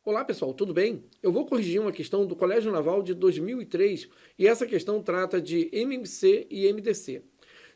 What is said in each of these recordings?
Olá pessoal, tudo bem? Eu vou corrigir uma questão do Colégio Naval de 2003 e essa questão trata de MMC e MDC.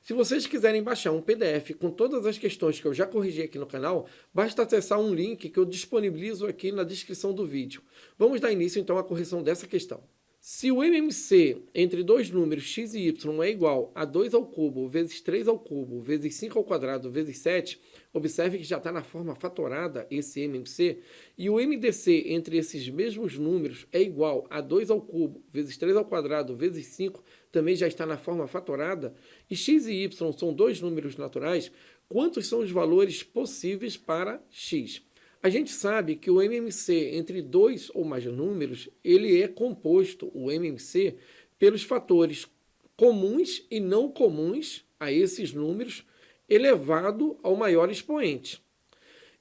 Se vocês quiserem baixar um PDF com todas as questões que eu já corrigi aqui no canal, basta acessar um link que eu disponibilizo aqui na descrição do vídeo. Vamos dar início então à correção dessa questão. Se o MMC entre dois números x e y é igual a 2 ao cubo vezes 3 ao cubo vezes 5 ao quadrado vezes 7, observe que já está na forma fatorada esse MMC, e o MDC entre esses mesmos números é igual a 2 ao cubo vezes 3 ao quadrado vezes 5, também já está na forma fatorada, e x e y são dois números naturais, quantos são os valores possíveis para x? A gente sabe que o MMC entre dois ou mais números, ele é composto, o MMC, pelos fatores comuns e não comuns a esses números, elevado ao maior expoente.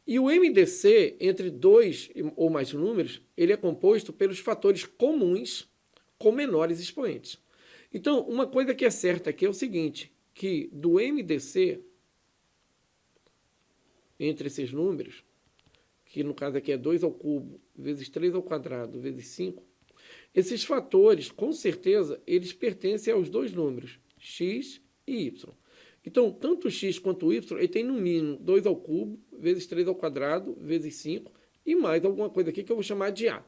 E o MDC, entre dois ou mais números, ele é composto pelos fatores comuns com menores expoentes. Então, uma coisa que é certa aqui é o seguinte, que do MDC, entre esses números, que no caso aqui é 2 ao cubo, vezes 3 ao quadrado, vezes 5, esses fatores, com certeza, eles pertencem aos dois números, x e y. Então, tanto x quanto y, ele tem no mínimo 2 ao cubo, vezes 3 ao quadrado, vezes 5, e mais alguma coisa aqui que eu vou chamar de a.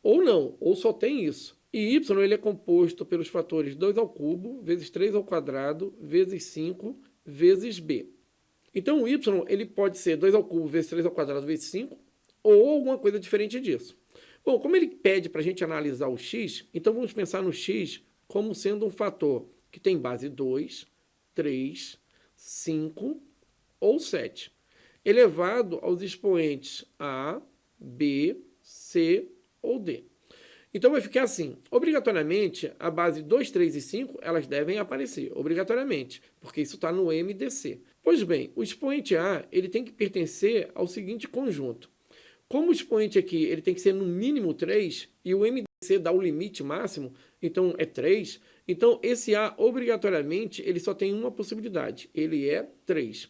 Ou não, ou só tem isso. E y ele é composto pelos fatores 2 ao cubo, vezes 3 ao quadrado, vezes 5, vezes b. Então, o y ele pode ser 2 ao cubo vezes 3 ao quadrado vezes 5, ou alguma coisa diferente disso. Bom, como ele pede para a gente analisar o x, então vamos pensar no x como sendo um fator que tem base 2, 3, 5 ou 7, elevado aos expoentes a, b, c ou d. Então vai ficar assim, obrigatoriamente, a base 2, 3 e 5, elas devem aparecer, obrigatoriamente, porque isso está no MDC. Pois bem, o expoente A, ele tem que pertencer ao seguinte conjunto. Como o expoente aqui, ele tem que ser no mínimo 3, e o MDC dá o limite máximo, então é 3, então esse A, obrigatoriamente, ele só tem uma possibilidade, ele é 3.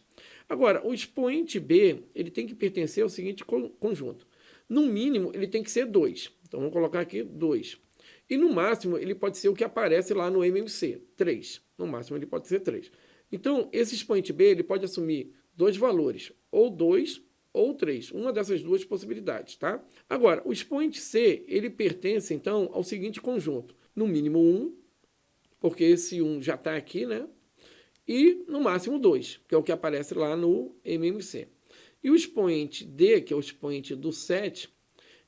Agora, o expoente B, ele tem que pertencer ao seguinte conjunto. No mínimo, ele tem que ser 2. Então, vamos colocar aqui 2. E no máximo, ele pode ser o que aparece lá no MMC, 3. No máximo, ele pode ser 3. Então, esse expoente B, ele pode assumir dois valores, ou 2 ou 3. Uma dessas duas possibilidades, tá? Agora, o expoente C, ele pertence, então, ao seguinte conjunto. No mínimo 1, porque esse 1 já está aqui, né? E no máximo 2, que é o que aparece lá no MMC. E o expoente D, que é o expoente do 7,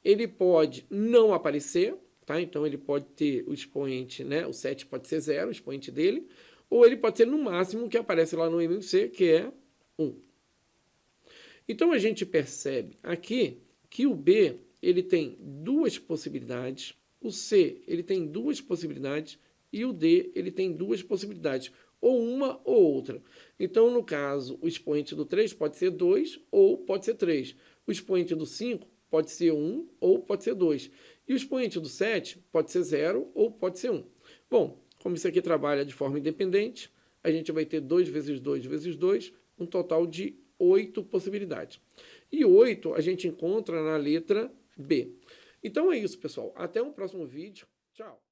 ele pode não aparecer, tá? Então, ele pode ter o expoente, né? O 7 pode ser 0, o expoente dele, ou ele pode ser no máximo que aparece lá no MMC, que é 1. Então, a gente percebe aqui que o B, ele tem duas possibilidades, o C, ele tem duas possibilidades, e o D, ele tem duas possibilidades, ou uma ou outra. Então, no caso, o expoente do 3 pode ser 2 ou pode ser 3. O expoente do 5 pode ser 1 ou pode ser 2. E o expoente do 7 pode ser 0 ou pode ser 1. Bom, como isso aqui trabalha de forma independente, a gente vai ter 2 vezes 2 vezes 2, um total de 8 possibilidades. E 8 a gente encontra na letra B. Então é isso, pessoal. Até um próximo vídeo. Tchau!